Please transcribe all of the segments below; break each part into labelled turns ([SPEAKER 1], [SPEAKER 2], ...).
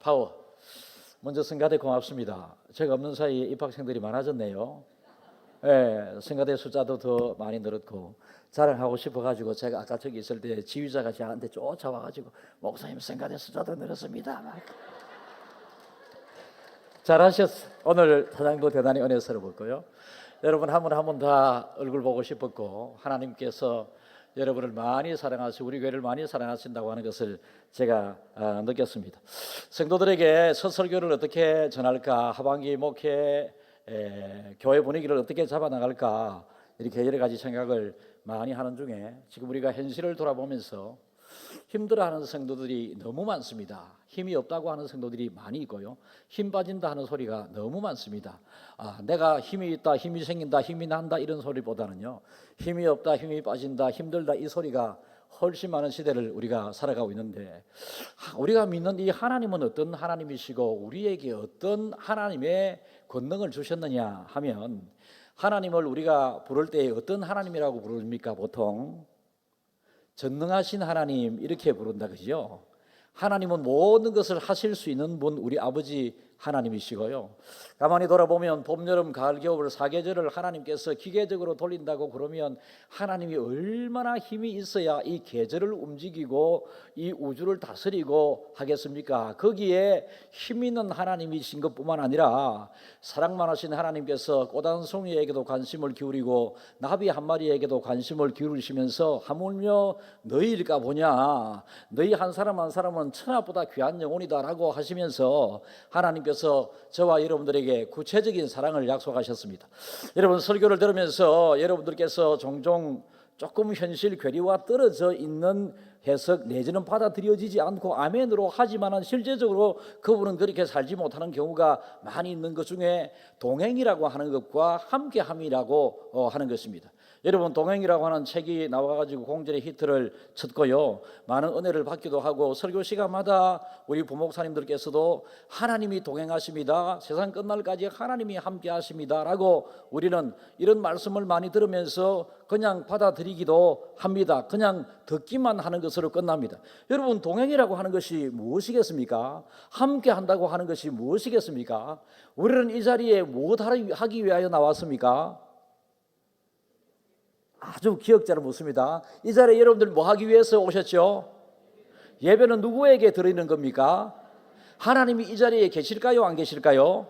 [SPEAKER 1] 파워. 먼저 성가대 고맙습니다. 제가 없는 사이에 입학생들이 많아졌네요. 예, 성가대 숫자도 더 많이 늘었고 자랑하고 싶어가지고 제가 아까 저기 있을 때 지휘자가 저한테 쫓아와가지고 목사님 성가대 숫자도 늘었습니다. 막. 잘하셨어. 오늘 사장도 대단히 은혜스러웠고요. 여러분 한 분 한 분 다 얼굴 보고 싶었고 하나님께서 여러분을 많이 사랑하시고 우리 교회를 많이 사랑하신다고 하는 것을 제가 느꼈습니다. 성도들에게 첫 설교를 어떻게 전할까, 하반기 목회 교회 분위기를 어떻게 잡아나갈까 이렇게 여러 가지 생각을 많이 하는 중에 지금 우리가 현실을 돌아보면서 힘들어하는 성도들이 너무 많습니다. 힘이 없다고 하는 성도들이 많이 있고요. 힘 빠진다 하는 소리가 너무 많습니다. 내가 힘이 있다, 힘이 생긴다, 힘이 난다 이런 소리보다는요. 힘이 없다, 힘이 빠진다, 힘들다 이 소리가 훨씬 많은 시대를 우리가 살아가고 있는데 우리가 믿는 이 하나님은 어떤 하나님이시고 우리에게 어떤 하나님의 권능을 주셨느냐 하면 하나님을 우리가 부를 때 어떤 하나님이라고 부릅니까? 보통 전능하신 하나님 이렇게 부른다 그죠? 하나님은 모든 것을 하실 수 있는 분 우리 아버지 하나님이시고요. 가만히 돌아보면 봄, 여름, 가을, 겨울 사계절을 하나님께서 기계적으로 돌린다고 그러면 하나님이 얼마나 힘이 있어야 이 계절을 움직이고 이 우주를 다스리고 하겠습니까? 거기에 힘 있는 하나님이신 것뿐만 아니라 사랑만 하신 하나님께서 꽃 한 송이에게도 관심을 기울이고 나비 한 마리에게도 관심을 기울이시면서 하물며 너희일까 보냐, 너희 한 사람 한 사람은 천하보다 귀한 영혼이다라고 하시면서 하나님께서 저와 여러분들에게 구체적인 사랑을 약속하셨습니다. 여러분 설교를 들으면서 여러분들께서 종종 조금 현실 괴리와 떨어져 있는 해석 내지는 받아들여지지 않고 아멘으로 하지만은 실제적으로 그분은 그렇게 살지 못하는 경우가 많이 있는 것 중에 동행이라고 하는 것과 함께함이라고 하는 것입니다. 여러분 동행이라고 하는 책이 나와가지고 공전의 히트를 쳤고요. 많은 은혜를 받기도 하고 설교 시간마다 우리 부목사님들께서도 하나님이 동행하십니다. 세상 끝날까지 하나님이 함께하십니다 라고 우리는 이런 말씀을 많이 들으면서 그냥 받아들이기도 합니다. 그냥 듣기만 하는 것으로 끝납니다. 여러분 동행이라고 하는 것이 무엇이겠습니까? 함께한다고 하는 것이 무엇이겠습니까? 우리는 이 자리에 무엇하기 위하여 나왔습니까? 아주 기억자를 묻습니다. 이 자리에 여러분들 뭐 하기 위해서 오셨죠? 예배는 누구에게 드리는 겁니까? 하나님이 이 자리에 계실까요? 안 계실까요?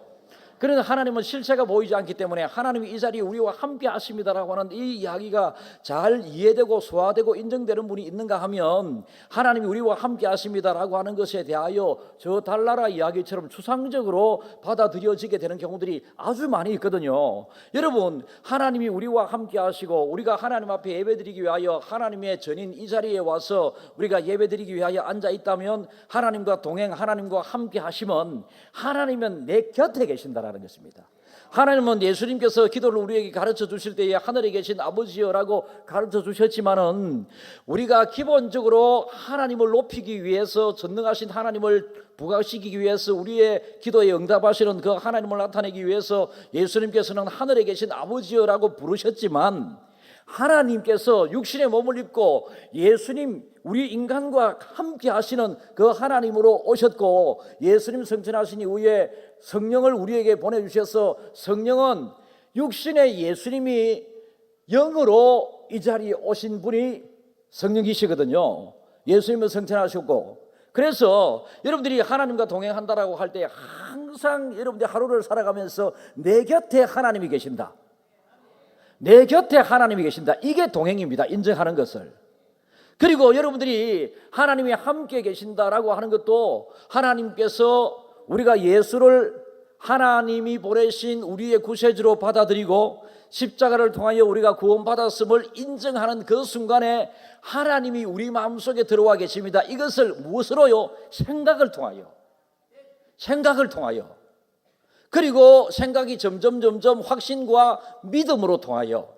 [SPEAKER 1] 그런데 하나님은 실체가 보이지 않기 때문에 하나님이 이 자리에 우리와 함께 하십니다라고 하는 이 이야기가 잘 이해되고 소화되고 인정되는 분이 있는가 하면 하나님이 우리와 함께 하십니다라고 하는 것에 대하여 저 달나라 이야기처럼 추상적으로 받아들여지게 되는 경우들이 아주 많이 있거든요. 여러분 하나님이 우리와 함께 하시고 우리가 하나님 앞에 예배드리기 위하여 하나님의 전인 이 자리에 와서 우리가 예배드리기 위하여 앉아 있다면 하나님과 동행 하나님과 함께 하시면 하나님은 내 곁에 계신다라는 것입니다. 하나님은 예수님께서 기도를 우리에게 가르쳐 주실 때에 하늘에 계신 아버지여라고 가르쳐 주셨지만은 우리가 기본적으로 하나님을 높이기 위해서 전능하신 하나님을 부각시키기 위해서 우리의 기도에 응답하시는 그 하나님을 나타내기 위해서 예수님께서는 하늘에 계신 아버지여라고 부르셨지만 하나님께서 육신의 몸을 입고 예수님 우리 인간과 함께 하시는 그 하나님으로 오셨고 예수님 성천하신 이후에 성령을 우리에게 보내주셔서 성령은 육신의 예수님이 영으로 이 자리에 오신 분이 성령이시거든요. 예수님은 성천하셨고 그래서 여러분들이 하나님과 동행한다라고 할 때 항상 여러분들이 하루를 살아가면서 내 곁에 하나님이 계신다. 내 곁에 하나님이 계신다. 이게 동행입니다. 인정하는 것을. 그리고 여러분들이 하나님이 함께 계신다라고 하는 것도 하나님께서 우리가 예수를 하나님이 보내신 우리의 구세주로 받아들이고 십자가를 통하여 우리가 구원받았음을 인정하는 그 순간에 하나님이 우리 마음속에 들어와 계십니다. 이것을 무엇으로요? 생각을 통하여. 그리고 생각이 점점 확신과 믿음으로 통하여.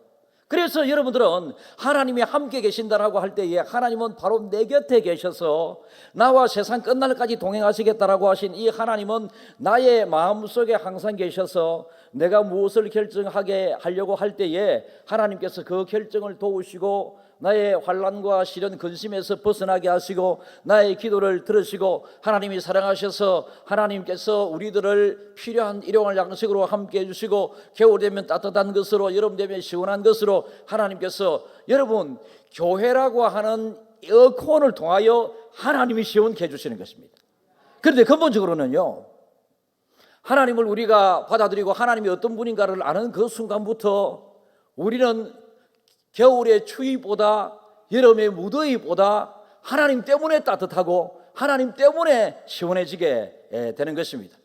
[SPEAKER 1] 그래서 여러분들은 하나님이 함께 계신다라고 할 때에 하나님은 바로 내 곁에 계셔서 나와 세상 끝날까지 동행하시겠다라고 하신 이 하나님은 나의 마음속에 항상 계셔서 내가 무엇을 결정하게 하려고 할 때에 하나님께서 그 결정을 도우시고 나의 환난과 시련 근심에서 벗어나게 하시고 나의 기도를 들으시고 하나님이 사랑하셔서 하나님께서 우리들을 필요한 일용할 양식으로 함께 해주시고 겨울 되면 따뜻한 것으로 여름 되면 시원한 것으로 하나님께서 여러분 교회라고 하는 에어컨을 통하여 하나님이 시원케 해주시는 것입니다. 그런데 근본적으로는요, 하나님을 우리가 받아들이고 하나님이 어떤 분인가를 아는 그 순간부터 우리는 겨울의 추위보다 여름의 무더위보다 하나님 때문에 따뜻하고 하나님 때문에 시원해지게 되는 것입니다.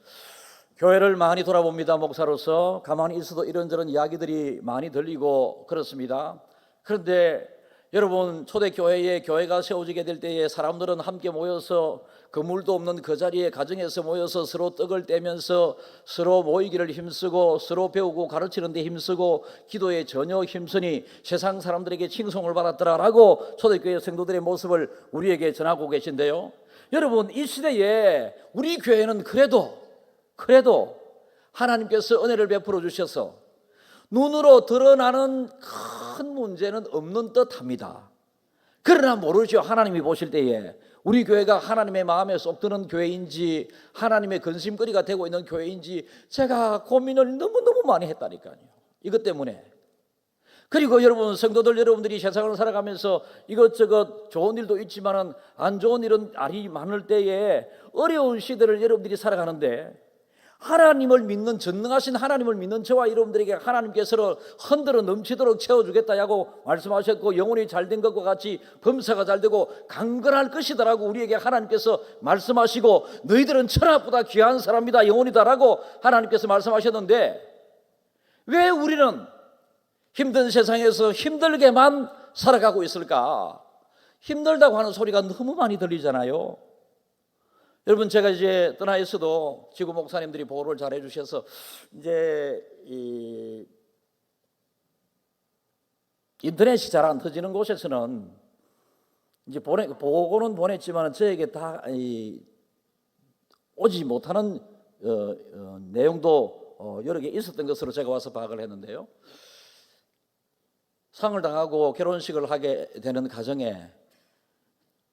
[SPEAKER 1] 교회를 많이 돌아봅니다. 목사로서 가만히 있어도 이런저런 이야기들이 많이 들리고 그렇습니다. 그런데 여러분, 초대교회에 교회가 세워지게 될 때에 사람들은 함께 모여서 그물도 없는 그 자리에 가정에서 모여서 서로 떡을 떼면서 서로 모이기를 힘쓰고 서로 배우고 가르치는 데 힘쓰고 기도에 전혀 힘쓰니 세상 사람들에게 칭송을 받았더라라고 초대교회 성도들의 모습을 우리에게 전하고 계신데요, 여러분, 이 시대에 우리 교회는 그래도 하나님께서 은혜를 베풀어 주셔서 눈으로 드러나는 큰 문제는 없는 듯합니다. 그러나 모르죠. 하나님이 보실 때에 우리 교회가 하나님의 마음에 쏙 드는 교회인지 하나님의 근심거리가 되고 있는 교회인지 제가 고민을 너무너무 많이 했다니까요. 이것 때문에. 그리고 여러분, 성도들 여러분들이 세상을 살아가면서 이것저것 좋은 일도 있지만은 안 좋은 일은 알이 많을 때에 어려운 시대를 여러분들이 살아가는데 하나님을 믿는, 전능하신 하나님을 믿는 저와 여러분들에게 하나님께서 흔들어 넘치도록 채워주겠다고 말씀하셨고, 영혼이 잘된 것과 같이 범사가 잘되고 강건할 것이다라고 우리에게 하나님께서 말씀하시고, 너희들은 천하보다 귀한 사람이다, 영혼이다라고 하나님께서 말씀하셨는데 왜 우리는 힘든 세상에서 힘들게만 살아가고 있을까? 힘들다고 하는 소리가 너무 많이 들리잖아요. 여러분, 제가 이제 떠나 있어도 지구 목사님들이 보호를 잘 해주셔서 이제 인터넷이 잘 안 터지는 곳에서는 이제 보고는 보냈지만 저에게 다 오지 못하는 내용도 여러 개 있었던 것으로 제가 와서 파악을 했는데요, 상을 당하고 결혼식을 하게 되는 가정에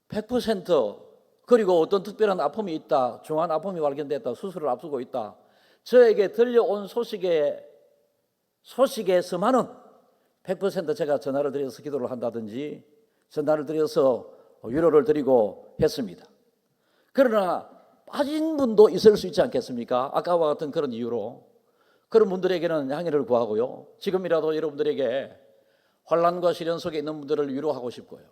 [SPEAKER 1] 100% 그리고 어떤 특별한 아픔이 있다, 중한 아픔이 발견됐다, 수술을 앞두고 있다, 저에게 들려온 소식에서만은 100% 제가 전화를 드려서 기도를 한다든지 전화를 드려서 위로를 드리고 했습니다. 그러나 빠진 분도 있을 수 있지 않겠습니까? 아까와 같은 그런 이유로 그런 분들에게는 양해를 구하고요, 지금이라도 여러분들에게 환난과 시련 속에 있는 분들을 위로하고 싶고요,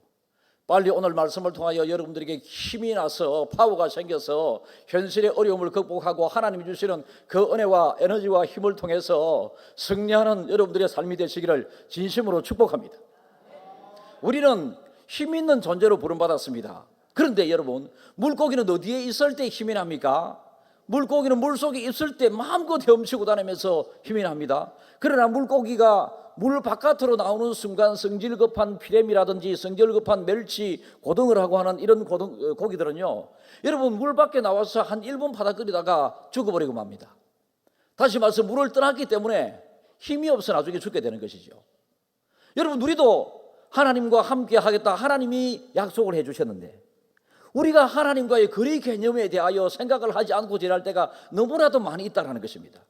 [SPEAKER 1] 빨리 오늘 말씀을 통하여 여러분들에게 힘이 나서 파워가 생겨서 현실의 어려움을 극복하고 하나님이 주시는 그 은혜와 에너지와 힘을 통해서 승리하는 여러분들의 삶이 되시기를 진심으로 축복합니다. 우리는 힘 있는 존재로 부름받았습니다. 그런데 여러분, 물고기는 어디에 있을 때 힘이 납니까? 물고기는 물속에 있을 때 마음껏 헤엄치고 다니면서 힘이 납니다. 그러나 물고기가 물 바깥으로 나오는 순간 성질 급한 피레미라든지 성질 급한 멸치, 고등어라고 하는 이런 고기들은요, 여러분, 물 밖에 나와서 한 1분 바닥거리다가 죽어버리고 맙니다. 다시 말해서 물을 떠났기 때문에 힘이 없어 나중에 죽게 되는 것이죠. 여러분, 우리도 하나님과 함께 하겠다, 하나님이 약속을 해주셨는데 우리가 하나님과의 거리 개념에 대하여 생각을 하지 않고 지낼 때가 너무나도 많이 있다는 것입니다.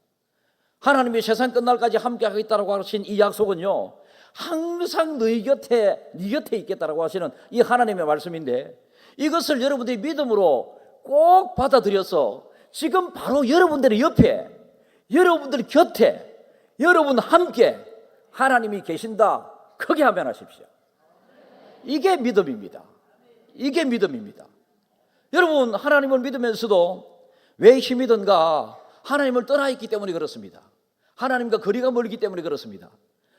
[SPEAKER 1] 하나님이 세상 끝날까지 함께 하겠다고 하신 이 약속은요, 항상 너희 곁에, 네 곁에 있겠다라고 하시는 이 하나님의 말씀인데, 이것을 여러분들이 믿음으로 꼭 받아들여서 지금 바로 여러분들의 옆에, 여러분들 곁에, 여러분 함께 하나님이 계신다, 크게 아멘하십시오. 이게 믿음입니다. 이게 믿음입니다. 여러분, 하나님을 믿으면서도 왜 힘이 든가? 하나님을 떠나 있기 때문에 그렇습니다. 하나님과 거리가 멀기 때문에 그렇습니다.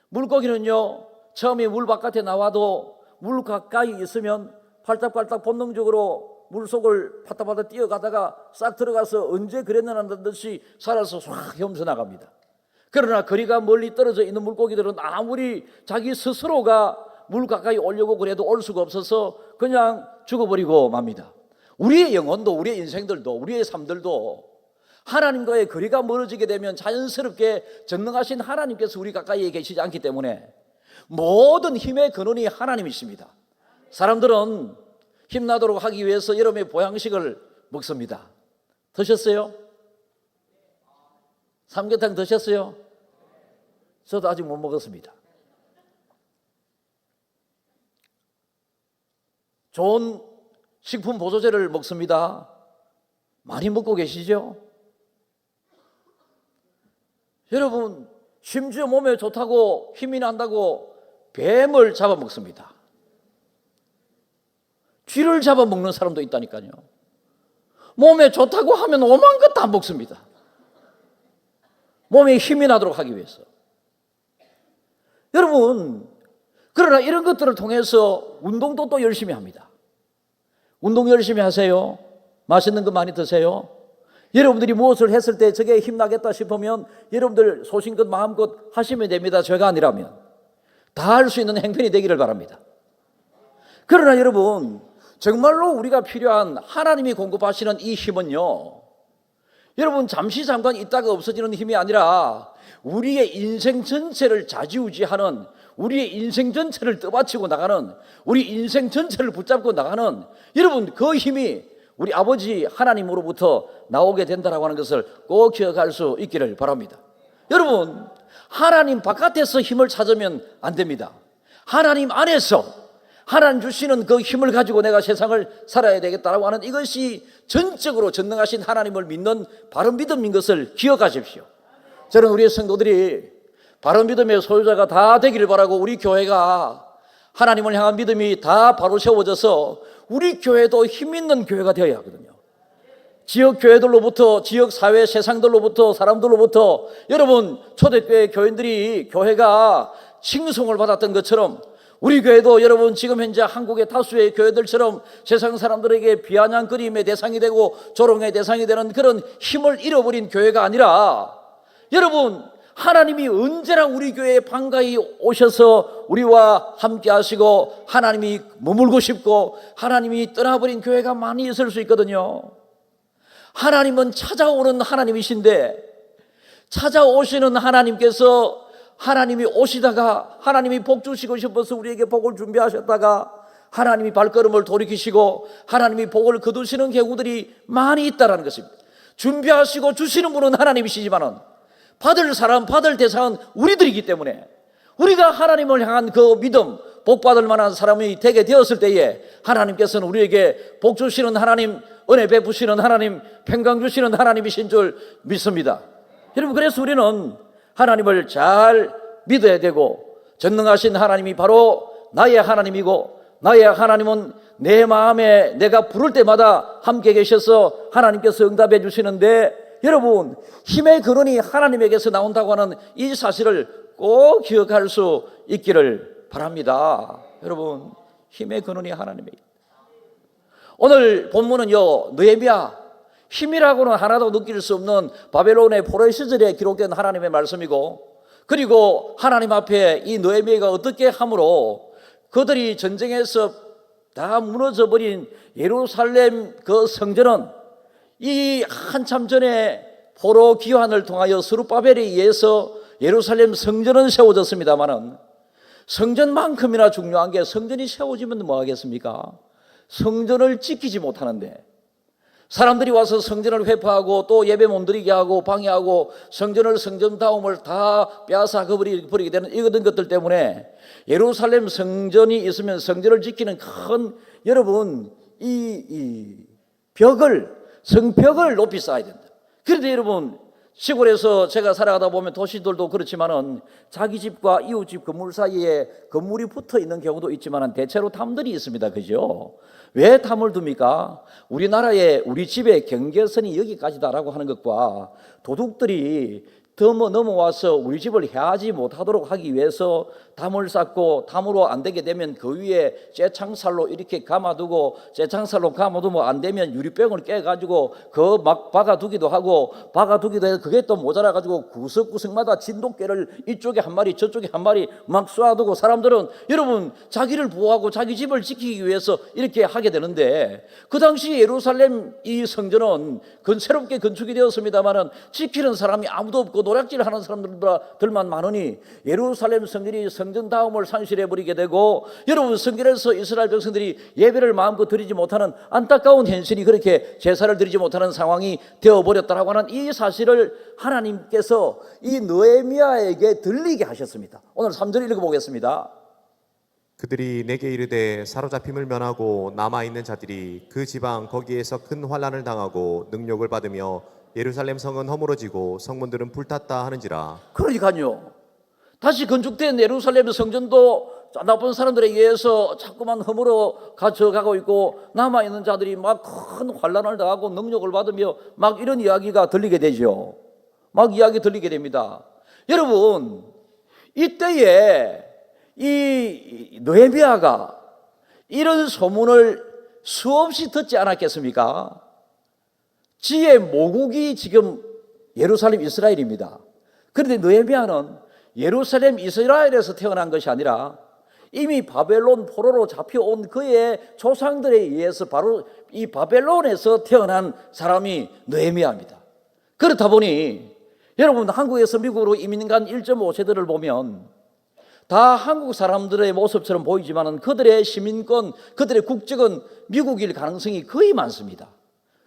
[SPEAKER 1] 물고기는요, 처음에 물 바깥에 나와도 물 가까이 있으면 팔딱팔딱 본능적으로 물속을 파타파타 뛰어가다가 싹 들어가서 언제 그랬느냐는 듯이 살아서 싹 헤엄쳐 나갑니다. 그러나 거리가 멀리 떨어져 있는 물고기들은 아무리 자기 스스로가 물 가까이 오려고 그래도 올 수가 없어서 그냥 죽어버리고 맙니다. 우리의 영혼도, 우리의 인생들도, 우리의 삶들도 하나님과의 거리가 멀어지게 되면 자연스럽게 전능하신 하나님께서 우리 가까이에 계시지 않기 때문에 모든 힘의 근원이 하나님이십니다. 사람들은 힘나도록 하기 위해서 여러분의 보양식을 먹습니다. 드셨어요? 삼계탕 드셨어요? 저도 아직 못 먹었습니다. 좋은 식품 보조제를 먹습니다. 많이 먹고 계시죠? 여러분, 심지어 몸에 좋다고 힘이 난다고 뱀을 잡아먹습니다. 쥐를 잡아먹는 사람도 있다니까요. 몸에 좋다고 하면 오만 것 다 먹습니다. 몸에 힘이 나도록 하기 위해서. 여러분, 그러나 이런 것들을 통해서 운동도 또 열심히 합니다. 운동 열심히 하세요. 맛있는 거 많이 드세요. 여러분들이 무엇을 했을 때 저게 힘나겠다 싶으면 여러분들 소신껏 마음껏 하시면 됩니다. 죄가 아니라면 다 할 수 있는 행편이 되기를 바랍니다. 그러나 여러분, 정말로 우리가 필요한 하나님이 공급하시는 이 힘은요, 여러분 잠시 잠깐 있다가 없어지는 힘이 아니라 우리의 인생 전체를 좌지우지하는, 우리의 인생 전체를 떠받치고 나가는, 우리 인생 전체를 붙잡고 나가는, 여러분 그 힘이 우리 아버지 하나님으로부터 나오게 된다라고 하는 것을 꼭 기억할 수 있기를 바랍니다. 여러분, 하나님 바깥에서 힘을 찾으면 안 됩니다. 하나님 안에서 하나님 주시는 그 힘을 가지고 내가 세상을 살아야 되겠다라고 하는, 이것이 전적으로 전능하신 하나님을 믿는 바른 믿음인 것을 기억하십시오. 저는 우리 성도들이 바른 믿음의 소유자가 다 되기를 바라고, 우리 교회가 하나님을 향한 믿음이 다 바로 세워져서 우리 교회도 힘 있는 교회가 되어야 하거든요. 지역 교회들로부터, 지역 사회 세상들로부터, 사람들로부터 여러분 초대교회 교인들이 교회가 칭송을 받았던 것처럼 우리 교회도 여러분 지금 현재 한국의 다수의 교회들처럼 세상 사람들에게 비아냥거림의 대상이 되고 조롱의 대상이 되는 그런 힘을 잃어버린 교회가 아니라, 여러분 하나님이 언제나 우리 교회에 반가이 오셔서 우리와 함께 하시고 하나님이 머물고 싶고 하나님이 떠나버린 교회가 많이 있을 수 있거든요. 하나님은 찾아오는 하나님이신데, 찾아오시는 하나님께서 하나님이 오시다가 하나님이 복 주시고 싶어서 우리에게 복을 준비하셨다가 하나님이 발걸음을 돌이키시고 하나님이 복을 거두시는 경우들이 많이 있다는 것입니다. 준비하시고 주시는 분은 하나님이시지만은 받을 사람, 받을 대상은 우리들이기 때문에 우리가 하나님을 향한 그 믿음, 복 받을 만한 사람이 되게 되었을 때에 하나님께서는 우리에게 복 주시는 하나님, 은혜 베푸시는 하나님, 평강 주시는 하나님이신 줄 믿습니다. 여러분, 그래서 우리는 하나님을 잘 믿어야 되고, 전능하신 하나님이 바로 나의 하나님이고, 나의 하나님은 내 마음에 내가 부를 때마다 함께 계셔서 하나님께서 응답해 주시는데, 여러분 힘의 근원이 하나님에게서 나온다고 하는 이 사실을 꼭 기억할 수 있기를 바랍니다. 여러분, 힘의 근원이 하나님이에요. 오늘 본문은요, 느헤미야, 힘이라고는 하나도 느낄 수 없는 바벨론의 포로 시절에 기록된 하나님의 말씀이고, 그리고 하나님 앞에 이 느헤미야가 어떻게 함으로 그들이 전쟁에서 다 무너져버린 예루살렘 그 성전은 이 한참 전에 포로 기환을 통하여 스룹바벨에 의해서 예루살렘 성전은 세워졌습니다마는, 성전만큼이나 중요한 게, 성전이 세워지면 뭐 하겠습니까? 성전을 지키지 못하는데 사람들이 와서 성전을 회파하고 또 예배 못드리게 하고 방해하고 성전을, 성전다움을 다 빼앗아 버리게 되는 이런 것들 때문에 예루살렘 성전이 있으면 성전을 지키는 큰, 여러분 이 벽을, 성벽을 높이 쌓아야 된다. 그런데 여러분, 시골에서 제가 살아가다 보면 도시들도 그렇지만은 자기 집과 이웃집 건물 사이에 건물이 붙어 있는 경우도 있지만은 대체로 탐들이 있습니다. 그죠? 왜 탐을 둡니까? 우리나라의, 우리 집의 경계선이 여기까지다라고 하는 것과 도둑들이 넘어와서 우리 집을 해하지 못하도록 하기 위해서 담을 쌓고, 담으로 안 되게 되면 그 위에 쇠창살로 이렇게 감아두고, 쇠창살로 감아두면 안 되면 유리병을 깨가지고 그 막 박아두기도 하고, 박아두기도 해서 그게 또 모자라가지고 구석구석마다 진돗개를 이쪽에 한 마리 저쪽에 한 마리 막 쏘아두고, 사람들은 여러분 자기를 보호하고 자기 집을 지키기 위해서 이렇게 하게 되는데, 그 당시 예루살렘 이 성전은 새롭게 건축이 되었습니다마는 지키는 사람이 아무도 없고 노략질하는 사람들만 많으니 예루살렘 성전이 성전 다음을 상실해 버리게 되고, 여러분 성전에서 이스라엘 백성들이 예배를 마음껏 드리지 못하는 안타까운 현실이, 그렇게 제사를 드리지 못하는 상황이 되어버렸다라고 하는 이 사실을 하나님께서 이 느헤미야에게 들리게 하셨습니다. 오늘 3절 읽어보겠습니다.
[SPEAKER 2] 그들이 내게 이르되 사로잡힘을 면하고 남아있는 자들이 그 지방 거기에서 큰 환난을 당하고 능욕을 받으며 예루살렘 성은 허물어지고 성문들은 불탔다 하는지라.
[SPEAKER 1] 그러니까요, 다시 건축된 예루살렘 성전도 나쁜 사람들에 의해서 자꾸만 허물어 가져가고 있고, 남아있는 자들이 막 큰 환난을 당하고 능욕을 받으며 막 이런 이야기가 들리게 되죠. 막 이야기 들리게 됩니다. 여러분, 이때에 이 느헤미야가 이런 소문을 수없이 듣지 않았겠습니까? 지의 모국이 지금 예루살렘 이스라엘입니다. 그런데 느헤미야는 예루살렘 이스라엘에서 태어난 것이 아니라 이미 바벨론 포로로 잡혀온 그의 조상들에 의해서 바로 이 바벨론에서 태어난 사람이 느헤미야입니다. 그렇다 보니 여러분, 한국에서 미국으로 이민 간 1.5세들을 보면 다 한국 사람들의 모습처럼 보이지만 그들의 시민권, 그들의 국적은 미국일 가능성이 거의 많습니다.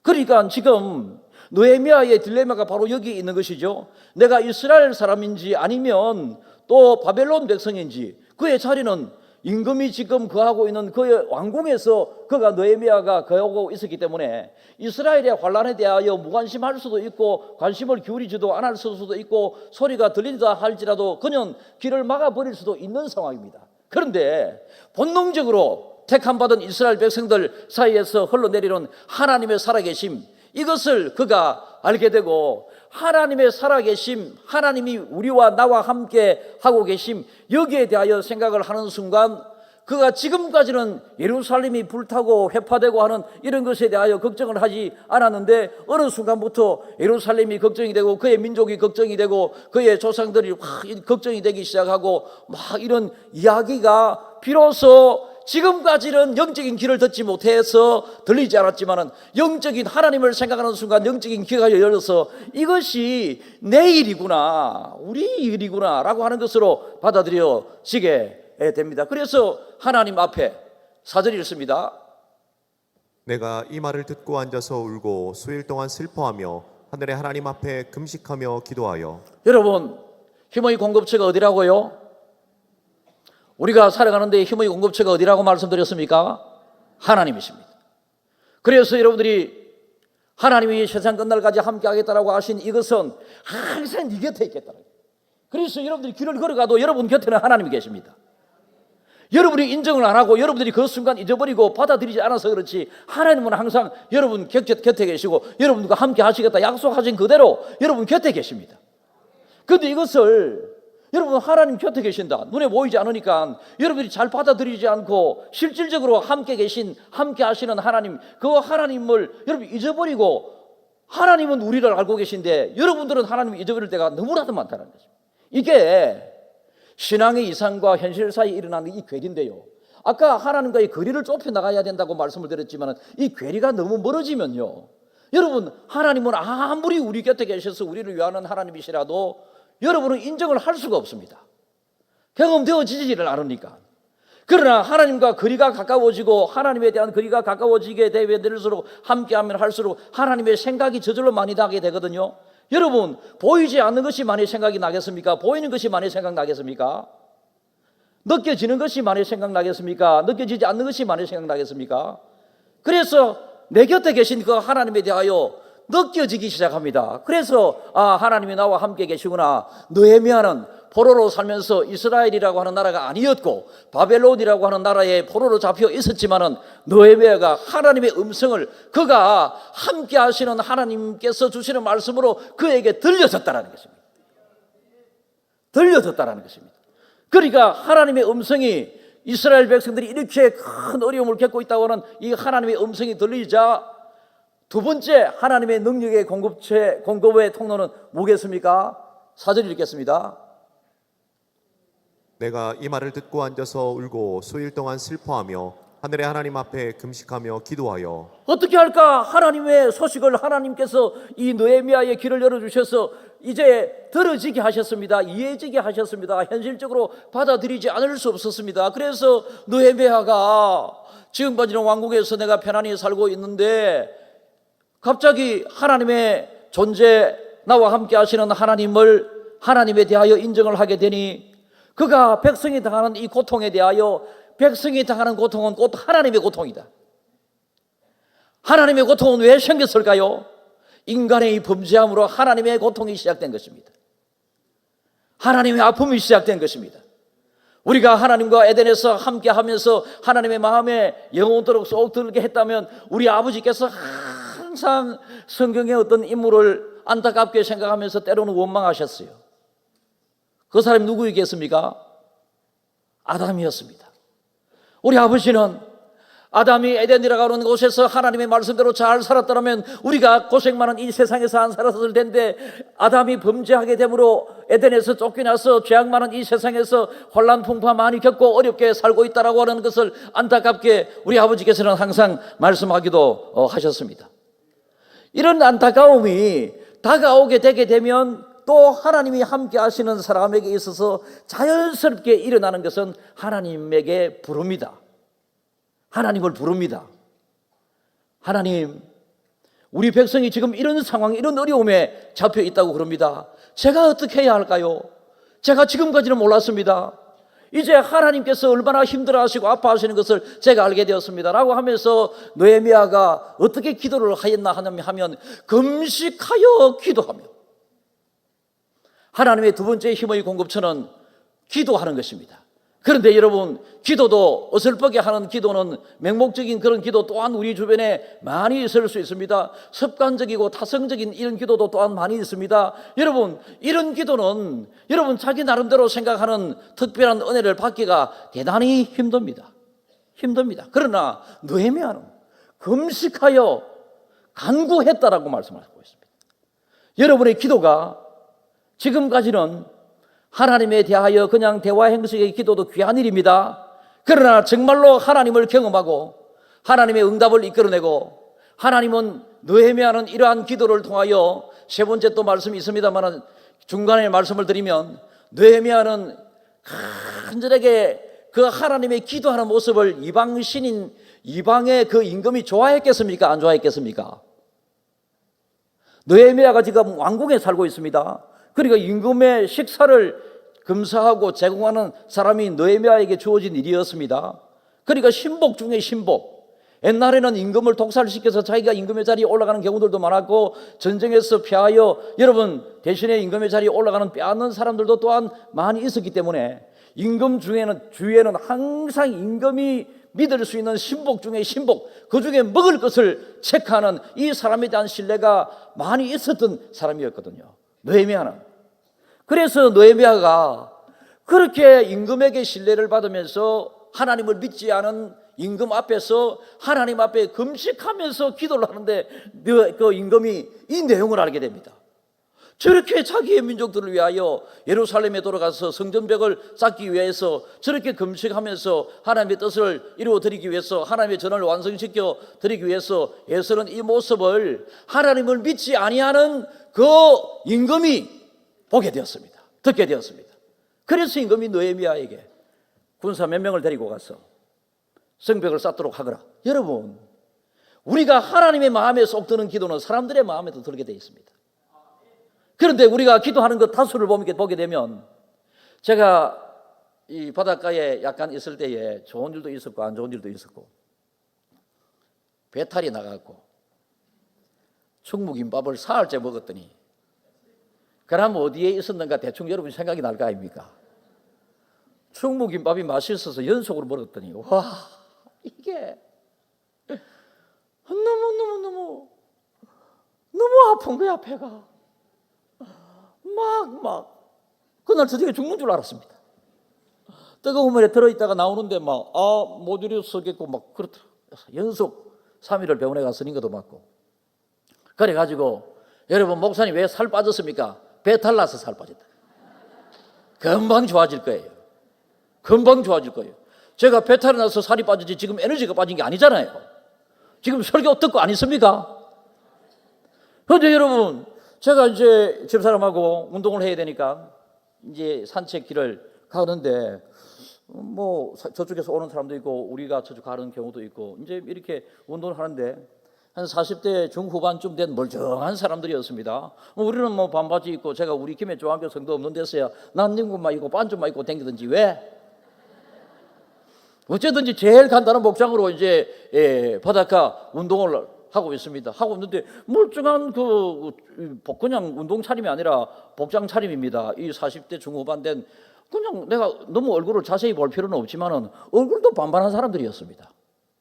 [SPEAKER 1] 그러니까 지금 느헤미야의 딜레마가 바로 여기 있는 것이죠. 내가 이스라엘 사람인지 아니면 또 바벨론 백성인지, 그의 자리는 임금이 지금 거하고 있는 그의 왕궁에서 그가 느헤미야가 거하고 있었기 때문에 이스라엘의 환란에 대하여 무관심할 수도 있고 관심을 기울이지도 않을 수도 있고 소리가 들린다 할지라도 그냥 길을 막아버릴 수도 있는 상황입니다. 그런데 본능적으로 택함받은 이스라엘 백성들 사이에서 흘러내리는 하나님의 살아계심, 이것을 그가 알게 되고, 하나님의 살아계심, 하나님이 우리와 나와 함께 하고 계심, 여기에 대하여 생각을 하는 순간 그가 지금까지는 예루살렘이 불타고 회파되고 하는 이런 것에 대하여 걱정을 하지 않았는데, 어느 순간부터 예루살렘이 걱정이 되고 그의 민족이 걱정이 되고 그의 조상들이 걱정이 되기 시작하고 막 이런 이야기가 비로소 지금까지는 영적인 귀를 듣지 못해서 들리지 않았지만 영적인 하나님을 생각하는 순간 영적인 귀가 열려서 이것이 내 일이구나, 우리 일이구나 라고 하는 것으로 받아들여지게 됩니다. 그래서 하나님 앞에 4절 읽습니다.
[SPEAKER 2] 내가 이 말을 듣고 앉아서 울고 수일 동안 슬퍼하며 하늘의 하나님 앞에 금식하며 기도하여.
[SPEAKER 1] 여러분, 힘의 공급처가 어디라고요? 우리가 살아가는데 힘의 공급처가 어디라고 말씀드렸습니까? 하나님이십니다. 그래서 여러분들이 하나님이 세상 끝날까지 함께 하겠다라고 하신 이것은 항상 네 곁에 있겠다는 거예요. 그래서 여러분들이 길을 걸어가도 여러분 곁에는 하나님이 계십니다. 여러분이 인정을 안 하고 여러분들이 그 순간 잊어버리고 받아들이지 않아서 그렇지, 하나님은 항상 여러분 곁에 계시고 여러분과 함께 하시겠다 약속하신 그대로 여러분 곁에 계십니다. 그런데 이것을 여러분, 하나님 곁에 계신다, 눈에 보이지 않으니까 여러분들이 잘 받아들이지 않고 실질적으로 함께 하시는 하나님, 그 하나님을 여러분 잊어버리고, 하나님은 우리를 알고 계신데 여러분들은 하나님을 잊어버릴 때가 너무나도 많다는 거죠. 이게 신앙의 이상과 현실 사이에 일어나는 이 괴리인데요, 아까 하나님과의 거리를 좁혀 나가야 된다고 말씀을 드렸지만 이 괴리가 너무 멀어지면요, 여러분, 하나님은 아무리 우리 곁에 계셔서 우리를 위하는 하나님이시라도 여러분은 인정을 할 수가 없습니다. 경험되어지지를 않으니까. 그러나 하나님과 거리가 가까워지고 하나님에 대한 거리가 가까워지게 될수록 함께하면 할수록 하나님의 생각이 저절로 많이 나게 되거든요. 여러분, 보이지 않는 것이 많이 생각이 나겠습니까? 보이는 것이 많이 생각나겠습니까? 느껴지는 것이 많이 생각나겠습니까? 느껴지지 않는 것이 많이 생각나겠습니까? 그래서 내 곁에 계신 그 하나님에 대하여 느껴지기 시작합니다. 그래서 하나님이 나와 함께 계시구나. 느헤미야는 포로로 살면서 이스라엘이라고 하는 나라가 아니었고 바벨론이라고 하는 나라에 포로로 잡혀 있었지만은 느헤미야가 하나님의 음성을, 그가 함께 하시는 하나님께서 주시는 말씀으로 그에게 들려졌다라는 것입니다. 들려졌다라는 것입니다. 그러니까 하나님의 음성이, 이스라엘 백성들이 이렇게 큰 어려움을 겪고 있다고 하는 이 하나님의 음성이 들리자 두 번째 하나님의 능력의 공급의 통로는 뭐겠습니까? 4절 읽겠습니다.
[SPEAKER 2] 내가 이 말을 듣고 앉아서 울고 수일 동안 슬퍼하며 하늘의 하나님 앞에 금식하며 기도하여
[SPEAKER 1] 어떻게 할까? 하나님의 소식을 하나님께서 이 느헤미야의 길을 열어주셔서 이제 들어지게 하셨습니다. 이해지게 하셨습니다. 현실적으로 받아들이지 않을 수 없었습니다. 그래서 느헤미야가 지금까지는 왕국에서 내가 편안히 살고 있는데 갑자기 하나님의 존재, 나와 함께 하시는 하나님에 대하여 인정을 하게 되니 그가 백성이 당하는 이 고통에 대하여 백성이 당하는 고통은 곧 하나님의 고통이다. 하나님의 고통은 왜 생겼을까요? 인간의 이 범죄함으로 하나님의 고통이 시작된 것입니다. 하나님의 아픔이 시작된 것입니다. 우리가 하나님과 에덴에서 함께 하면서 하나님의 마음에 영원토록 쏙 들게 했다면 우리 아버지께서 항상 성경의 어떤 인물을 안타깝게 생각하면서 때로는 원망하셨어요. 그 사람이 누구이겠습니까? 아담이었습니다. 우리 아버지는 아담이 에덴이라고 하는 곳에서 하나님의 말씀대로 잘 살았더라면 우리가 고생 많은 이 세상에서 안 살았을 텐데 아담이 범죄하게 되므로 에덴에서 쫓겨나서 죄악 많은 이 세상에서 혼란 풍파 많이 겪고 어렵게 살고 있다라고 하는 것을 안타깝게 우리 아버지께서는 항상 말씀하기도 하셨습니다. 이런 안타까움이 다가오게 되게 되면 또 하나님이 함께 하시는 사람에게 있어서 자연스럽게 일어나는 것은 하나님에게 부릅니다. 하나님을 부릅니다. 하나님, 우리 백성이 지금 이런 상황, 이런 어려움에 잡혀 있다고 그럽니다. 제가 어떻게 해야 할까요? 제가 지금까지는 몰랐습니다. 이제 하나님께서 얼마나 힘들어하시고 아파하시는 것을 제가 알게 되었습니다 라고 하면서 느헤미야가 어떻게 기도를 하였나 하면 금식하여 기도하며, 하나님의 두 번째 힘의 공급처는 기도하는 것입니다. 그런데 여러분, 기도도 어설프게 하는 기도는, 맹목적인 그런 기도 또한 우리 주변에 많이 있을 수 있습니다. 습관적이고 타성적인 이런 기도도 또한 많이 있습니다. 여러분, 이런 기도는 여러분 자기 나름대로 생각하는 특별한 은혜를 받기가 대단히 힘듭니다. 그러나 느헤미야는 금식하여 간구했다라고 말씀하고 있습니다. 여러분의 기도가 지금까지는 하나님에 대하여 그냥 대화 형식의 기도도 귀한 일입니다. 그러나 정말로 하나님을 경험하고 하나님의 응답을 이끌어내고, 하나님은 느헤미야는 이러한 기도를 통하여, 세 번째 또 말씀이 있습니다만 중간에 말씀을 드리면, 느헤미야는 간절하게 그 하나님의 기도하는 모습을 이방 신인, 이방의 그 임금이 좋아했겠습니까? 안 좋아했겠습니까? 느헤미야가 지금 왕궁에 살고 있습니다. 그러니까 임금의 식사를 검사하고 제공하는 사람이 느헤미야에게 주어진 일이었습니다. 그러니까 신복 중에 신복. 옛날에는 임금을 독살시켜서 자기가 임금의 자리에 올라가는 경우들도 많았고, 전쟁에서 패하여 여러분 대신에 임금의 자리에 올라가는 빼앗는 사람들도 또한 많이 있었기 때문에 임금 주위에는 항상 임금이 믿을 수 있는 신복 중에 신복, 그 중에 먹을 것을 체크하는 이 사람에 대한 신뢰가 많이 있었던 사람이었거든요, 느헤미야는. 그래서 느헤미야가 그렇게 임금에게 신뢰를 받으면서 하나님을 믿지 않은 임금 앞에서 하나님 앞에 금식하면서 기도를 하는데 그 임금이 이 내용을 알게 됩니다. 저렇게 자기의 민족들을 위하여 예루살렘에 돌아가서 성전벽을 쌓기 위해서 저렇게 금식하면서 하나님의 뜻을 이루어드리기 위해서, 하나님의 전을 완성시켜 드리기 위해서 애쓰는 이 모습을 하나님을 믿지 아니하는 그 임금이 보게 되었습니다. 듣게 되었습니다. 그래서 임금이 느헤미야에게 군사 몇 명을 데리고 가서 성벽을 쌓도록 하거라. 여러분, 우리가 하나님의 마음에 쏙 드는 기도는 사람들의 마음에도 들게 되어 있습니다. 그런데 우리가 기도하는 것 다수를 보게 되면, 제가 이 바닷가에 약간 있을 때에 좋은 일도 있었고 안 좋은 일도 있었고, 배탈이 나갔고 충무김밥을 사흘째 먹었더니 그럼 어디에 있었는가 대충 여러분 생각이 날 거 아닙니까? 충무김밥이 맛있어서 연속으로 먹었더니 와, 이게 너무 아픈 거야. 배가 막 그날 저녁에 죽는 줄 알았습니다. 뜨거운 물에 들어있다가 나오는데 못 일어서겠고 막 그렇더라고요. 연속 3일을 병원에 가서 링거도 맞고. 그래가지고 여러분, 목사님 왜 살 빠졌습니까? 배탈 나서 살 빠졌다. 금방 좋아질 거예요. 제가 배탈이 나서 살이 빠지지 지금 에너지가 빠진 게 아니잖아요. 지금 설교 듣고 안 있습니까? 그런데 여러분, 제가 이제 집사람하고 운동을 해야 되니까 이제 산책길을 가는데 뭐 저쪽에서 오는 사람도 있고 우리가 저쪽 가는 경우도 있고 이제 이렇게 운동을 하는데 한 40대 중후반쯤 된 멀쩡한 사람들이었습니다. 우리는 뭐 반바지 입고 제가 우리 김해 조항교 성도 없는 데서야 난닝구만 입고 반쯤만 입고 댕기든지 왜? 어쨌든지 제일 간단한 복장으로 이제 바닷가 운동을 하고 있습니다. 하고 있는데 멀쩡한 그냥 운동 차림이 아니라 복장 차림입니다. 이 40대 중후반 된 그냥 내가 너무 얼굴을 자세히 볼 필요는 없지만은 얼굴도 반반한 사람들이었습니다.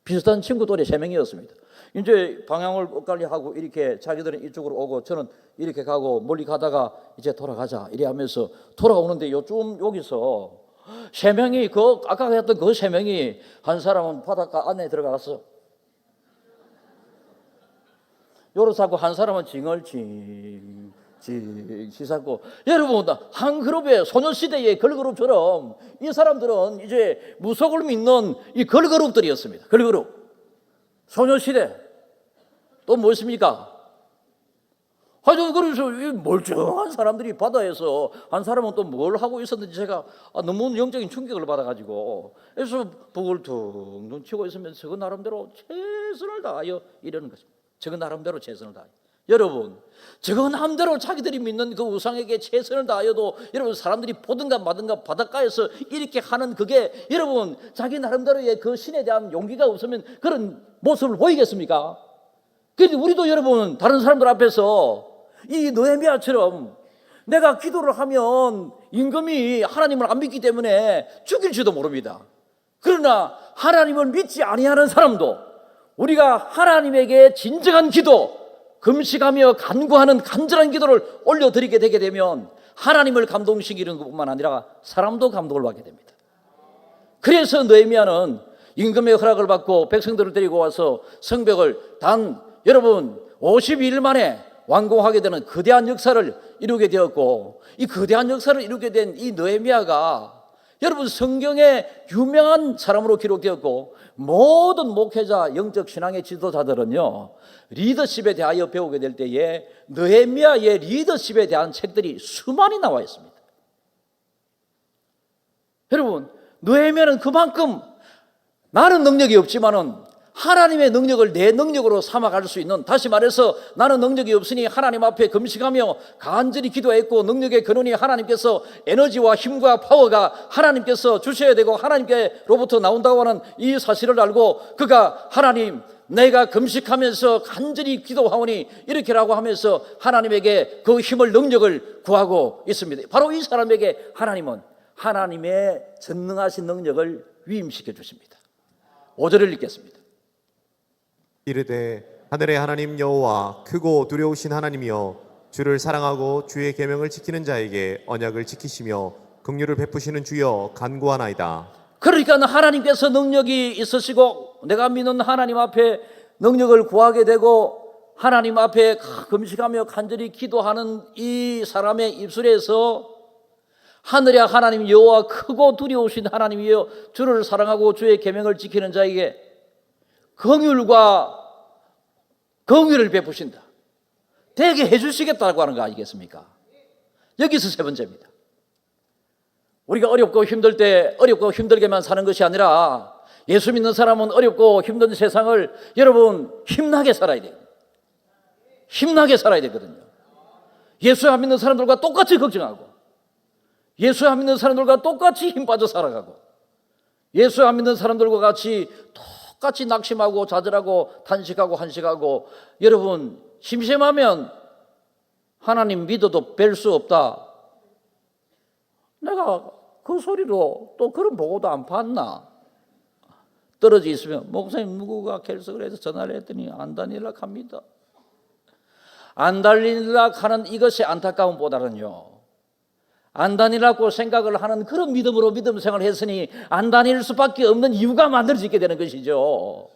[SPEAKER 1] 비슷한 친구 또래 3명이었습니다. 이제 방향을 엇갈리하고 이렇게 자기들은 이쪽으로 오고 저는 이렇게 가고 멀리 가다가 이제 돌아가자 이래 하면서 돌아오는데 요쯤 여기서 3명이 아까 했던 그 3명이 한 사람은 바닷가 안에 들어가서 요렇사고 한 사람은 징을 씻었고 여러분 한 그룹의 소녀시대의 걸그룹처럼 이 사람들은 이제 무속을 믿는 이 걸그룹들이었습니다. 걸그룹 소녀시대 또 무엇입니까? 하여튼 그래서 이 멀쩡한 사람들이 바다에서 한 사람은 또 뭘 하고 있었는지 제가 너무 영적인 충격을 받아가지고 그래서 북을 퉁퉁 치고 있으면서 저거 나름대로 최선을 다하여 이러는 것입니다. 저거 나름대로 최선을 다하여. 여러분, 저거 남대로 자기들이 믿는 그 우상에게 최선을 다하여도 여러분 사람들이 보든가 마든가 바닷가에서 이렇게 하는 그게 여러분 자기 나름대로의 그 신에 대한 용기가 없으면 그런 모습을 보이겠습니까? 그런데 우리도 여러분 다른 사람들 앞에서 이 느헤미야처럼 내가 기도를 하면 임금이 하나님을 안 믿기 때문에 죽일지도 모릅니다. 그러나 하나님을 믿지 아니하는 사람도 우리가 하나님에게 진정한 기도 금식하며 간구하는 간절한 기도를 올려드리게 되게 되면 하나님을 감동시키는 것뿐만 아니라 사람도 감동을 받게 됩니다. 그래서 느헤미야는 임금의 허락을 받고 백성들을 데리고 와서 성벽을 여러분 52일 만에 완공하게 되는 거대한 역사를 이루게 되었고 이 거대한 역사를 이루게 된 이 느헤미야가 여러분 성경에 유명한 사람으로 기록되었고 모든 목회자 영적 신앙의 지도자들은요 리더십에 대하여 배우게 될 때에 느헤미야의 리더십에 대한 책들이 수많이 나와 있습니다. 여러분 느헤미야는 그만큼 나는 능력이 없지만은 하나님의 능력을 내 능력으로 삼아갈 수 있는, 다시 말해서 나는 능력이 없으니 하나님 앞에 금식하며 간절히 기도했고 능력의 근원이 하나님께서 에너지와 힘과 파워가 하나님께서 주셔야 되고 하나님께로부터 나온다고 하는 이 사실을 알고 그가 하나님 내가 금식하면서 간절히 기도하오니 이렇게라고 하면서 하나님에게 그 힘을 능력을 구하고 있습니다. 바로 이 사람에게 하나님은 하나님의 전능하신 능력을 위임시켜 주십니다. 5절을 읽겠습니다.
[SPEAKER 2] 이르되 하늘의 하나님 여호와 크고 두려우신 하나님이여 주를 사랑하고 주의 계명을 지키는 자에게 언약을 지키시며 긍휼을 베푸시는 주여 간구하나이다.
[SPEAKER 1] 그러니까 하나님께서 능력이 있으시고 내가 믿는 하나님 앞에 능력을 구하게 되고 하나님 앞에 금식하며 간절히 기도하는 이 사람의 입술에서 하늘의 하나님 여호와 크고 두려우신 하나님이여 주를 사랑하고 주의 계명을 지키는 자에게 긍휼을 베푸신다. 되게 해주시겠다고 하는 거 아니겠습니까? 여기서 세 번째입니다. 우리가 어렵고 힘들 때 어렵고 힘들게만 사는 것이 아니라 예수 믿는 사람은 어렵고 힘든 세상을 여러분 힘나게 살아야 돼요. 힘나게 살아야 되거든요. 예수 안 믿는 사람들과 똑같이 걱정하고 예수 안 믿는 사람들과 똑같이 힘 빠져 살아가고 예수 안 믿는 사람들과 같이 똑같이 낙심하고 좌절하고 탄식하고 한식하고 여러분 심심하면 하나님 믿어도 뵐 수 없다. 내가 그 소리로 또 그런 보고도 안 봤나? 떨어져 있으면 목사님 누구가 결석을 해서 전화를 했더니 안 다닐라 합니다. 안 다닐라 하는 이것이 안타까움보다는요 안 다니라고 생각을 하는 그런 믿음으로 믿음 생활을 했으니 안 다닐 수밖에 없는 이유가 만들어지게 되는 것이죠.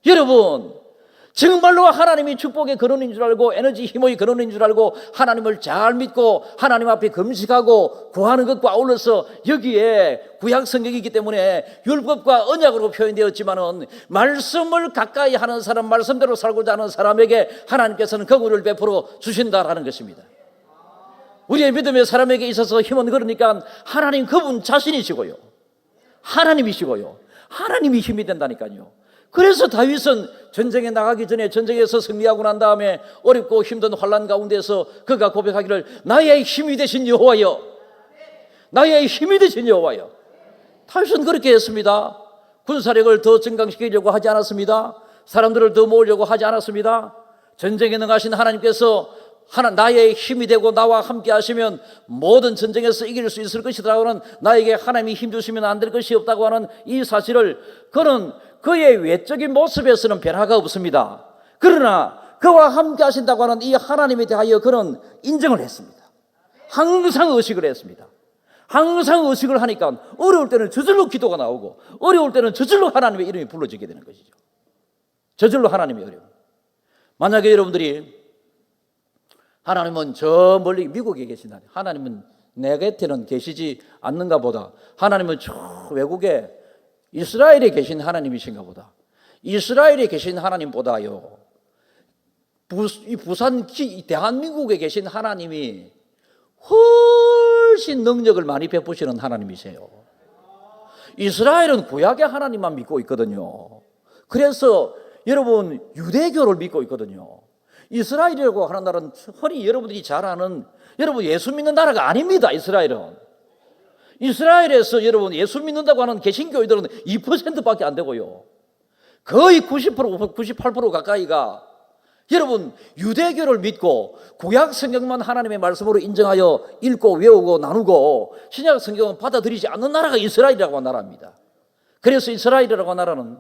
[SPEAKER 1] 여러분 정말로 하나님이 축복의 근원인 줄 알고 에너지 힘의 근원인 줄 알고 하나님을 잘 믿고 하나님 앞에 금식하고 구하는 것과 아울러서 여기에 구약 성경이기 때문에 율법과 언약으로 표현되었지만은 말씀을 가까이 하는 사람, 말씀대로 살고자 하는 사람에게 하나님께서는 긍휼을 베풀어 주신다라는 것입니다. 우리의 믿음의 사람에게 있어서 힘은 그러니까 하나님 그분 자신이시고요, 하나님이시고요, 하나님이 힘이 된다니까요. 그래서 다윗은 전쟁에 나가기 전에 전쟁에서 승리하고 난 다음에 어렵고 힘든 환난 가운데서 그가 고백하기를 나의 힘이 되신 여호와여, 나의 힘이 되신 여호와여. 다윗은 그렇게 했습니다. 군사력을 더 증강시키려고 하지 않았습니다. 사람들을 더 모으려고 하지 않았습니다. 전쟁에 능하신 하나님께서 나의 힘이 되고 나와 함께 하시면 모든 전쟁에서 이길 수 있을 것이라고는, 나에게 하나님이 힘 주시면 안 될 것이 없다고 하는 이 사실을 그는 그의 외적인 모습에서는 변화가 없습니다. 그러나 그와 함께 하신다고 하는 이 하나님에 대하여 그는 인정을 했습니다. 항상 의식을 했습니다. 항상 의식을 하니까 어려울 때는 저절로 기도가 나오고 어려울 때는 저절로 하나님의 이름이 불러지게 되는 것이죠. 저절로 하나님의 이름. 만약에 여러분들이 하나님은 저 멀리 미국에 계신다, 하나님은 내 곁에는 계시지 않는가 보다, 하나님은 저 외국에 이스라엘에 계신 하나님이신가 보다, 이스라엘에 계신 하나님보다요 부산 대한민국에 계신 하나님이 훨씬 능력을 많이 베푸시는 하나님이세요. 이스라엘은 구약의 하나님만 믿고 있거든요. 그래서 여러분 유대교를 믿고 있거든요. 이스라엘이라고 하는 나라는 흔히 여러분들이 잘 아는, 여러분 예수 믿는 나라가 아닙니다. 이스라엘에서 여러분 예수 믿는다고 하는 개신교회들은 2%밖에 안 되고요, 거의 90%, 98% 가까이가 여러분 유대교를 믿고 구약 성경만 하나님의 말씀으로 인정하여 읽고 외우고 나누고 신약 성경은 받아들이지 않는 나라가 이스라엘이라고 하는 나라입니다. 그래서 이스라엘이라고 하는 나라는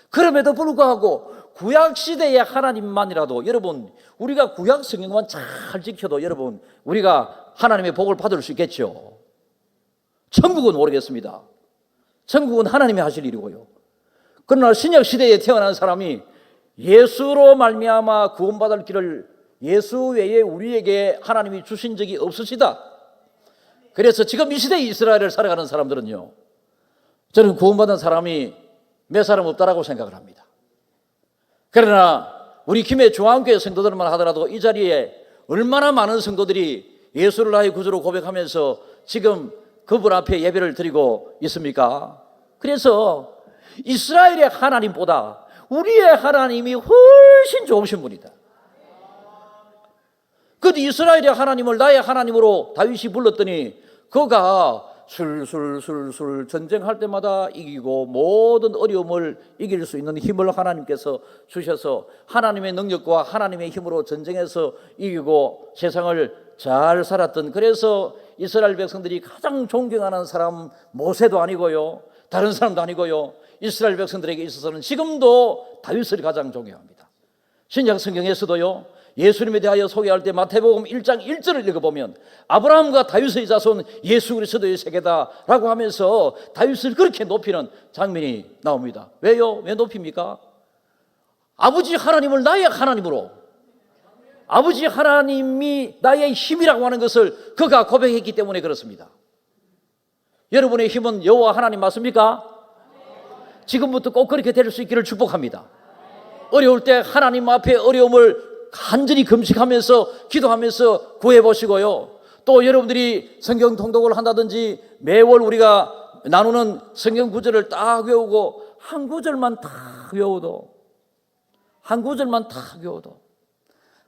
[SPEAKER 1] 그럼에도 불구하고 구약 시대의 하나님만이라도, 여러분 우리가 구약 성경만 잘 지켜도 여러분 우리가 하나님의 복을 받을 수 있겠죠. 천국은 모르겠습니다. 천국은 하나님이 하실 일이고요. 그러나 신약 시대에 태어난 사람이 예수로 말미암아 구원받을 길을 예수 외에 우리에게 하나님이 주신 적이 없으시다. 그래서 지금 이 시대의 이스라엘을 살아가는 사람들은요, 저는 구원받은 사람이 몇 사람 없다라고 생각을 합니다. 그러나 우리 김해 중앙교회 성도들만 하더라도 이 자리에 얼마나 많은 성도들이 예수를 나의 구주로 고백하면서 지금 그분 앞에 예배를 드리고 있습니까? 그래서 이스라엘의 하나님보다 우리의 하나님이 훨씬 좋으신 분이다. 그 이스라엘의 하나님을 나의 하나님으로 다윗이 불렀더니 그가 술술 전쟁할 때마다 이기고 모든 어려움을 이길 수 있는 힘을 하나님께서 주셔서 하나님의 능력과 하나님의 힘으로 전쟁에서 이기고 세상을 잘 살았던, 그래서 이스라엘 백성들이 가장 존경하는 사람 모세도 아니고요, 다른 사람도 아니고요, 이스라엘 백성들에게 있어서는 지금도 다윗을 가장 존경합니다. 신약 성경에서도요, 예수님에 대하여 소개할 때 마태복음 1장 1절을 읽어보면 아브라함과 다윗의 자손 예수 그리스도의 세계다라고 하면서 다윗을 그렇게 높이는 장면이 나옵니다. 왜요? 왜 높입니까? 아버지 하나님을 나의 하나님으로, 아버지 하나님이 나의 힘이라고 하는 것을 그가 고백했기 때문에 그렇습니다. 여러분의 힘은 여호와 하나님 맞습니까? 지금부터 꼭 그렇게 될 수 있기를 축복합니다. 어려울 때 하나님 앞에 어려움을 간절히 금식하면서 기도하면서 구해보시고요, 또 여러분들이 성경 통독을 한다든지 매월 우리가 나누는 성경 구절을 딱 외우고 한 구절만 딱 외워도, 한 구절만 딱 외워도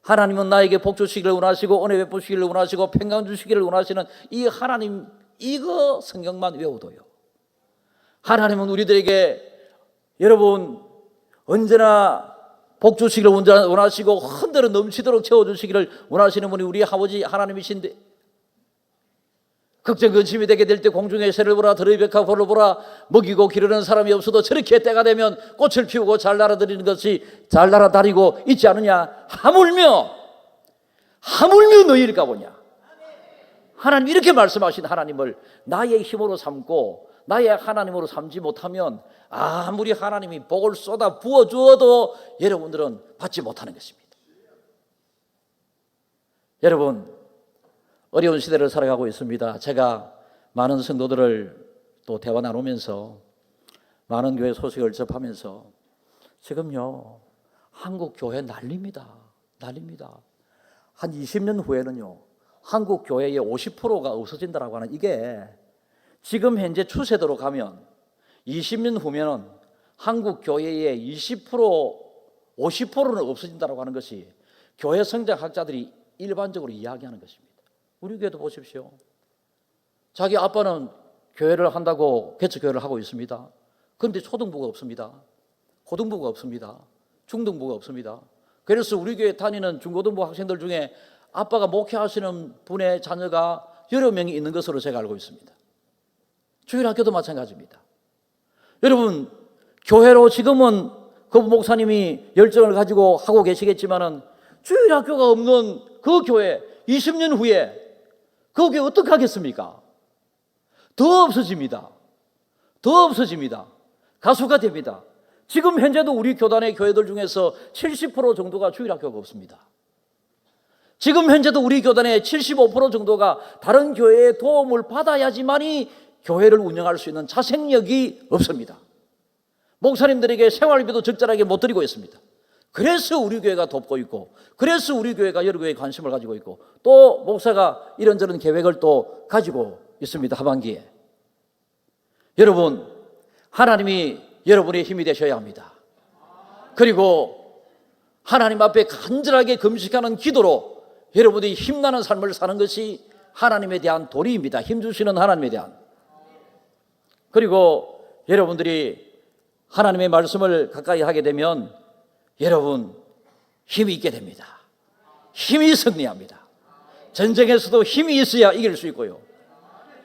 [SPEAKER 1] 하나님은 나에게 복 주시기를 원하시고 은혜 베푸시기를 원하시고 평강 주시기를 원하시는 이 하나님, 이거 성경만 외워도요, 하나님은 우리들에게 여러분 언제나 복 주시기를 원하시고 흔들어 넘치도록 채워주시기를 원하시는 분이 우리 아버지 하나님이신데, 걱정 근심이 되게 될 때 공중의 새를 보라, 들의 벽화 벌을 보라, 먹이고 기르는 사람이 없어도 저렇게 때가 되면 꽃을 피우고 잘 날아다니는 것이 잘 날아다니고 있지 않느냐. 하물며 너희일까 보냐. 하나님 이렇게 말씀하신 하나님을 나의 힘으로 삼고 나의 하나님으로 삼지 못하면 아무리 하나님이 복을 쏟아 부어주어도 여러분들은 받지 못하는 것입니다. 여러분, 어려운 시대를 살아가고 있습니다. 제가 많은 성도들을 또 대화 나누면서 많은 교회 소식을 접하면서 지금요 한국 교회 난립니다. 한 20년 후에는요 한국 교회의 50%가 없어진다라고 하는, 이게 지금 현재 추세대로 가면 20년 후면은 한국 교회의 50%는 없어진다라고 하는 것이 교회 성장학자들이 일반적으로 이야기하는 것입니다. 우리 교회도 보십시오. 자기 아빠는 교회를 한다고 개척교회를 하고 있습니다. 그런데 초등부가 없습니다. 고등부가 없습니다. 중등부가 없습니다. 그래서 우리 교회 다니는 중고등부 학생들 중에 아빠가 목회하시는 분의 자녀가 여러 명이 있는 것으로 제가 알고 있습니다. 주일학교도 마찬가지입니다. 여러분, 교회로 지금은 그 목사님이 열정을 가지고 하고 계시겠지만은 주일학교가 없는 그 교회 20년 후에 그 교회 어떻게 하겠습니까? 더 없어집니다. 가수가 됩니다. 지금 현재도 우리 교단의 교회들 중에서 70% 정도가 주일학교가 없습니다. 지금 현재도 우리 교단의 75% 정도가 다른 교회의 도움을 받아야지만이 교회를 운영할 수 있는 자생력이 없습니다. 목사님들에게 생활비도 적절하게 못 드리고 있습니다. 그래서 우리 교회가 돕고 있고, 그래서 우리 교회가 여러 교회에 관심을 가지고 있고, 또 목사가 이런저런 계획을 또 가지고 있습니다. 하반기에. 여러분, 하나님이 여러분의 힘이 되셔야 합니다. 그리고 하나님 앞에 간절하게 금식하는 기도로 여러분이 힘나는 삶을 사는 것이 하나님에 대한 도리입니다. 힘주시는 하나님에 대한. 그리고 여러분들이 하나님의 말씀을 가까이 하게 되면 여러분 힘이 있게 됩니다. 힘이 승리합니다. 전쟁에서도 힘이 있어야 이길 수 있고요.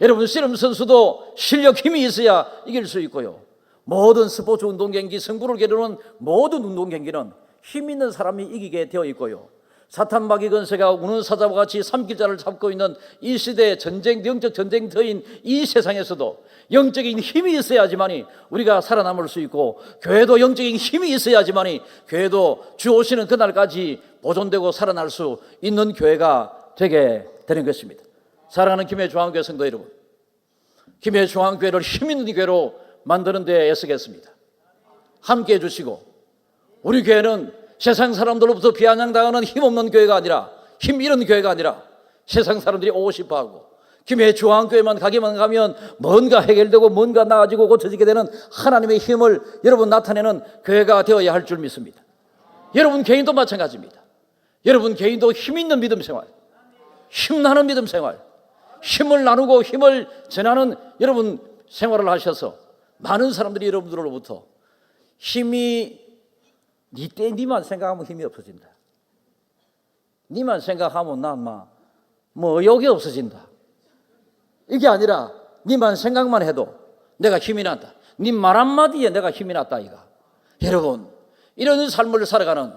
[SPEAKER 1] 여러분, 씨름 선수도 실력 힘이 있어야 이길 수 있고요. 모든 스포츠 운동 경기, 승부를 겨루는 모든 운동 경기는 힘 있는 사람이 이기게 되어 있고요. 사탄 마귀 권세가 우는 사자와 같이 삼킬자를 잡고 있는 이 시대의 전쟁, 영적 전쟁터인 이 세상에서도 영적인 힘이 있어야지만이 우리가 살아남을 수 있고, 교회도 영적인 힘이 있어야지만이 교회도 주 오시는 그날까지 보존되고 살아날 수 있는 교회가 되게 되는 것입니다. 사랑하는 김해 중앙교회 성도 여러분, 김해 중앙교회를 힘 있는 교회로 만드는 데 애쓰겠습니다. 함께해 주시고, 우리 교회는 세상 사람들로부터 비아냥당하는 힘없는 교회가 아니라, 힘 잃은 교회가 아니라 세상 사람들이 오고 싶어하고, 김해 중앙교회만 가기만 가면 뭔가 해결되고 뭔가 나아지고 고쳐지게 되는 하나님의 힘을 여러분 나타내는 교회가 되어야 할 줄 믿습니다. 여러분 개인도 마찬가지입니다. 여러분 개인도 힘 있는 믿음 생활, 힘나는 믿음 생활, 힘을 나누고 힘을 전하는 여러분 생활을 하셔서 많은 사람들이 여러분들로부터 힘이, 니만 생각하면 힘이 없어진다. 니만 생각하면 난 의욕이 없어진다. 이게 아니라 니만 생각만 해도 내가 힘이 난다. 니 말 한마디에 내가 힘이 났다 이가. 여러분, 이런 삶을 살아가는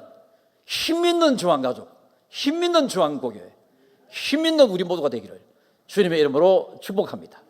[SPEAKER 1] 힘 있는 중앙가족, 힘 있는 중앙고교회, 힘 있는 우리 모두가 되기를 주님의 이름으로 축복합니다.